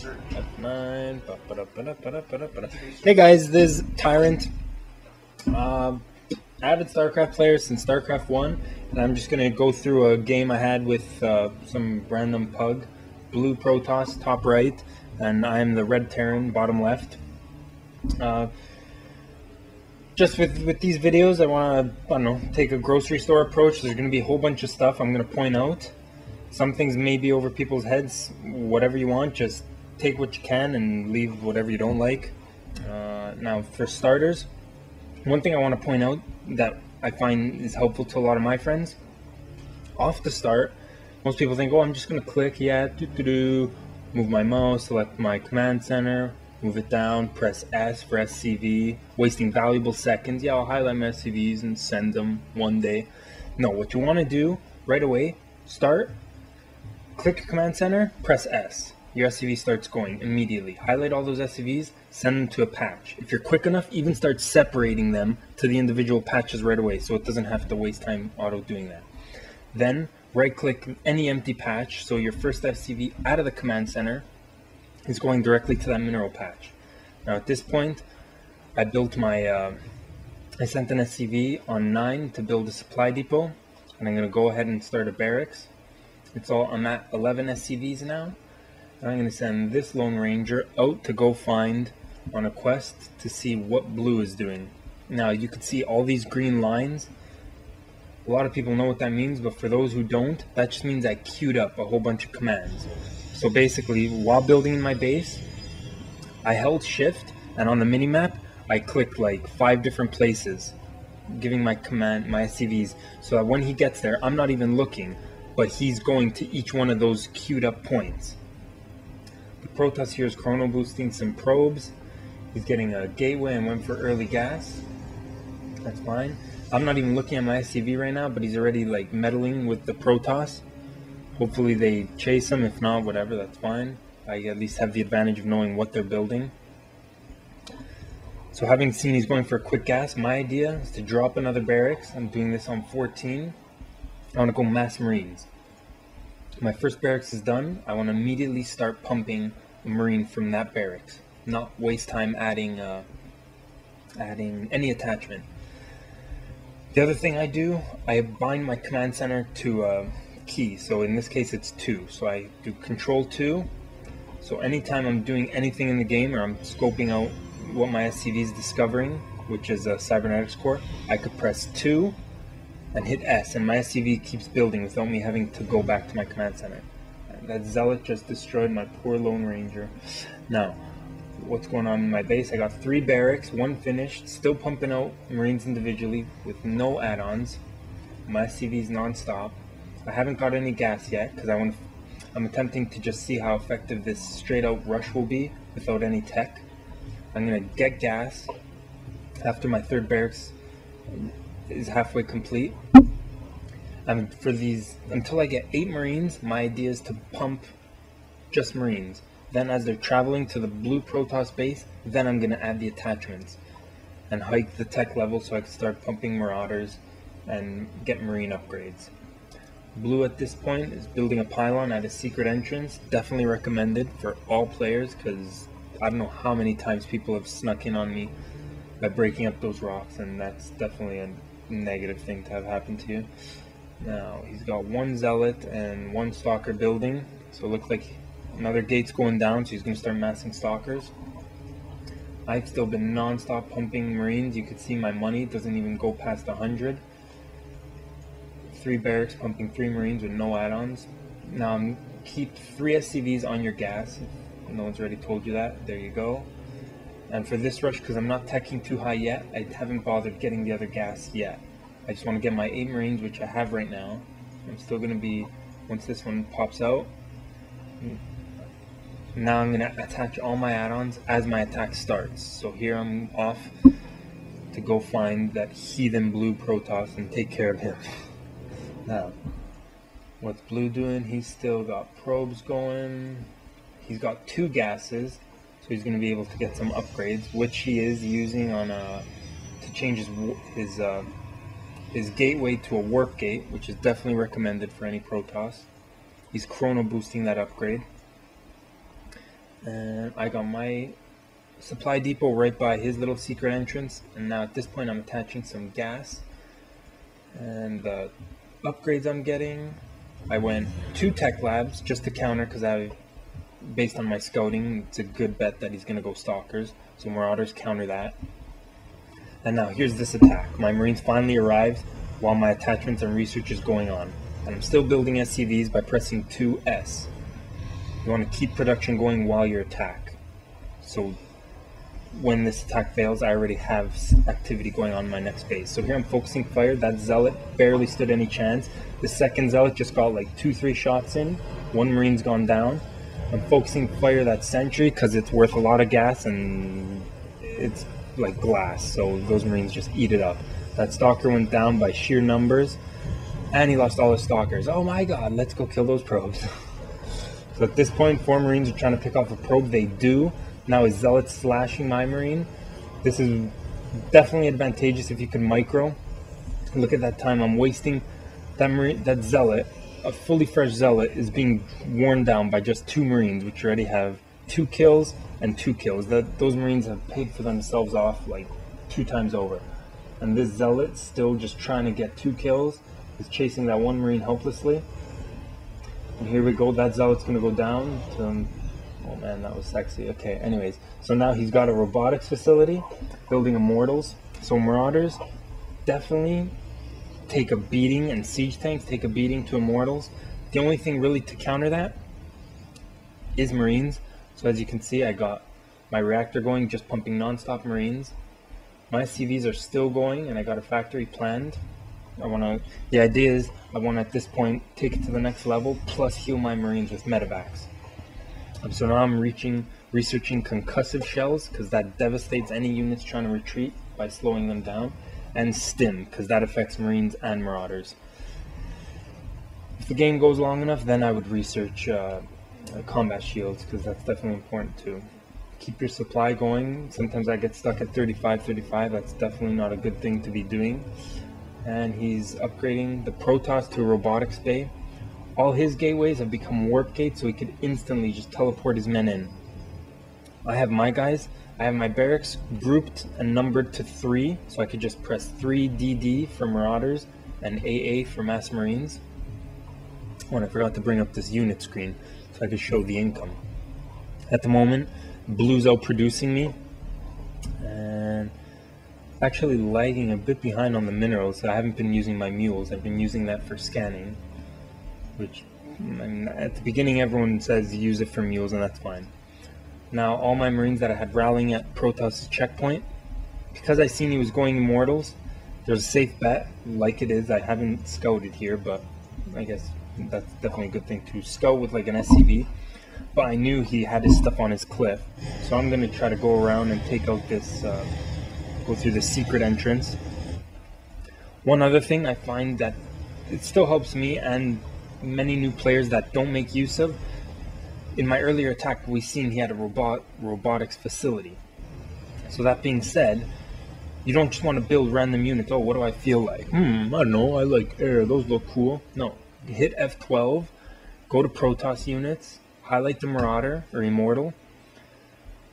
F9. Hey guys, this is Tyrant. Avid Starcraft player since Starcraft 1, and I'm just going to go through a game I had with some random pug. Blue protoss, top right, and I'm the red Tyrant, bottom left. Just with these videos, I want to, I don't know, take a grocery store approach. There's going to be a whole bunch of stuff I'm going to point out. Some things may be over people's heads. Whatever you want, just take what you can and leave whatever you don't like. Now, for starters, one thing I want to point out that I find is helpful to a lot of my friends. Off the start, most people think, oh, I'm just going to click, move my mouse, select my command center, move it down, press S for SCV, wasting valuable seconds. Yeah, I'll highlight my SCVs and send them one day. No, what you want to do right away, start, click your command center, press S. Your SCV starts going immediately. Highlight all those SCVs, send them to a patch. If you're quick enough, even start separating them to the individual patches right away, so it doesn't have to waste time auto doing that. Then right-click any empty patch, so your first SCV out of the command center is going directly to that mineral patch. Now at this point, I built my, I sent an SCV on 9 to build a supply depot, and I'm going to go ahead and start a barracks. I'm at 11 SCVs now. I'm going to send this Lone Ranger out to go find on a quest to see what blue is doing. Now you can see all these green lines. A lot of people know what that means, but for those who don't, that just means I queued up a whole bunch of commands. So basically, while building in my base, I held shift, and on the minimap, I clicked like 5 different places, giving my SCVs, so that when he gets there, I'm not even looking, but he's going to each one of those queued up points. The protoss here is chrono boosting some probes. He's getting a gateway and went for early gas. That's fine. I'm not even looking at my SCV right now, but he's already like meddling with the protoss. Hopefully they chase him. If not, whatever, that's fine. I at least have the advantage of knowing what they're building. So having seen he's going for a quick gas, my idea is to drop another barracks. I'm doing this on 14. I want to go mass marines. My first barracks is done. I want to immediately start pumping a marine from that barracks, not waste time adding any attachment. The other thing I do, I bind my command center to a key. So in this case it's 2. So I do Control 2. So anytime I'm doing anything in the game, or I'm scoping out what my SCV is discovering, which is a cybernetics core, I could press 2 and hit S, and my SCV keeps building without me having to go back to my command center. That zealot just destroyed my poor Lone Ranger. Now, what's going on in my base? I got 3 barracks, 1 finished, still pumping out marines individually with no add-ons. My SCV is non-stop. I haven't got any gas yet because I'm attempting to just see how effective this straight-out rush will be without any tech. I'm gonna get gas after my 3rd barracks is halfway complete. And for these, until I get 8 marines, my idea is to pump just marines. Then as they're traveling to the blue protoss base, then I'm going to add the attachments and hike the tech level so I can start pumping marauders and get marine upgrades. Blue at this point is building a pylon at a secret entrance. Definitely recommended for all players, because I don't know how many times people have snuck in on me by breaking up those rocks, and that's definitely a negative thing to have happen to you. Now he's got 1 zealot and 1 stalker building, so it looks like another gate's going down, so he's going to start massing stalkers. I've still been non-stop pumping marines. You can see my money doesn't even go past 100. 3 barracks pumping 3 marines with no add-ons. Now keep 3 SCVs on your gas. If no one's already told you that, there you go. And for this rush, because I'm not teching too high yet, I haven't bothered getting the other gas yet. I just want to get my 8 marines, which I have right now. I'm still going to be, once this one pops out, now I'm going to attach all my add-ons as my attack starts. So here I'm off to go find that heathen blue protoss and take care of him. Now, what's blue doing? He's still got probes going. He's got 2 gases. So he's going to be able to get some upgrades, which he is using on to change his gateway to a warp gate, which is definitely recommended for any protoss. He's chrono boosting that upgrade. And I got my supply depot right by his little secret entrance, and now at this point I'm attaching some gas. And the upgrades I'm getting, I went 2 tech labs just to counter, because based on my scouting, it's a good bet that he's going to go stalkers, so Marauders counter that. And now here's this attack. My Marines finally arrived while my attachments and research is going on, and I'm still building SCVs by pressing 2S. You want to keep production going while you attack, so when this attack fails, I already have activity going on in my next base. So here I'm focusing fire. That zealot barely stood any chance. The second zealot just got like 2-3 shots in. 1 Marine's gone down. I'm focusing fire that sentry because it's worth a lot of gas and it's like glass, so those Marines just eat it up. That stalker went down by sheer numbers, and he lost all his stalkers. Oh my god, let's go kill those probes. So at this point, 4 Marines are trying to pick off a probe. They do. Now his zealot's slashing my Marine. This is definitely advantageous if you can micro. Look at that time I'm wasting. That zealot, a fully fresh zealot, is being worn down by just 2 Marines, which already have 2 kills and 2 kills. Those Marines have paid for themselves off like 2 times over. And this zealot, still just trying to get 2 kills, is chasing that 1 Marine helplessly. And here we go, that zealot's going to go down to... Oh man, that was sexy. Okay, anyways, so now he's got a robotics facility, building immortals. So Marauders definitely take a beating, and siege tanks take a beating to immortals. The only thing really to counter that is Marines. So as you can see, I got my reactor going, just pumping non-stop Marines. My CVs are still going, and I got a factory planned. The idea is I want to at this point take it to the next level, plus heal my Marines with medevacs. So now I'm researching concussive shells, because that devastates any units trying to retreat by slowing them down, and stim, because that affects Marines and Marauders. If the game goes long enough, then I would research combat shields, because that's definitely important too. Keep your supply going. Sometimes I get stuck at 35. That's definitely not a good thing to be doing. And he's upgrading the protoss to a robotics bay. All his gateways have become warp gates, so he could instantly just teleport his men in. I have my guys. I have my barracks grouped and numbered to 3, so I could just press 3 DD for Marauders and AA for Mass Marines. Oh, and I forgot to bring up this unit screen so I could show the income. At the moment, Blue's out producing me, and actually lagging a bit behind on the minerals, so I haven't been using my mules. I've been using that for scanning, which at the beginning everyone says use it for mules, and that's fine. Now all my Marines that I had rallying at Protoss checkpoint, because I seen he was going immortals, there's a safe bet, like it is. I haven't scouted here, but I guess that's definitely a good thing to scout with like an SCV. But I knew he had his stuff on his cliff, so I'm going to try to go around and take out this, go through the secret entrance. One other thing I find that it still helps me and many new players that don't make use of, in my earlier attack we seen he had a robotics facility. So that being said, you don't just want to build random units. Oh, what do I feel like? I don't know, I like air, those look cool. No, hit F12, go to Protoss units, highlight the Marauder or Immortal.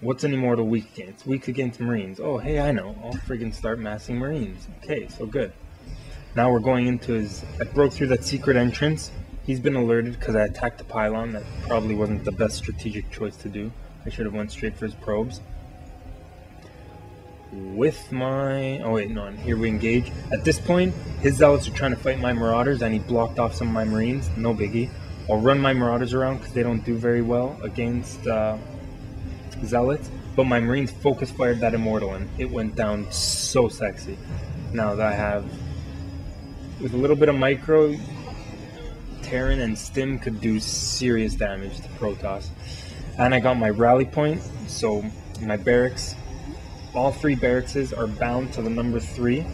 What's an Immortal weak against? Weak against Marines. Oh, hey, I know. I'll friggin' start massing Marines. Okay, so good. Now we're going into his... I broke through that secret entrance. He's been alerted because I attacked the pylon. That probably wasn't the best strategic choice to do. I should have went straight for his probes. With my... Oh wait, no, and here we engage. At this point, his zealots are trying to fight my Marauders, and he blocked off some of my Marines. No biggie. I'll run my Marauders around because they don't do very well against zealots. But my Marines focus fired that Immortal, and it went down so sexy. Now that I have... With a little bit of micro, Tyrant and Stim could do serious damage to Protoss. And I got my rally point, so my barracks, all 3 barracks are bound to the number 3.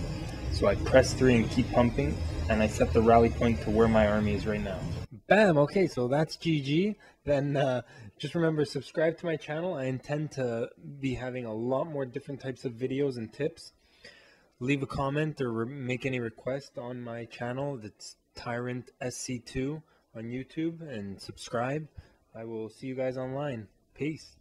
So I press 3 and keep pumping, and I set the rally point to where my army is right now. Bam! Okay, so that's GG. Then just remember, subscribe to my channel. I intend to be having a lot more different types of videos and tips. Leave a comment or make any request on my channel. That's Tyrant SC2 on YouTube, and subscribe. I will see you guys online. Peace.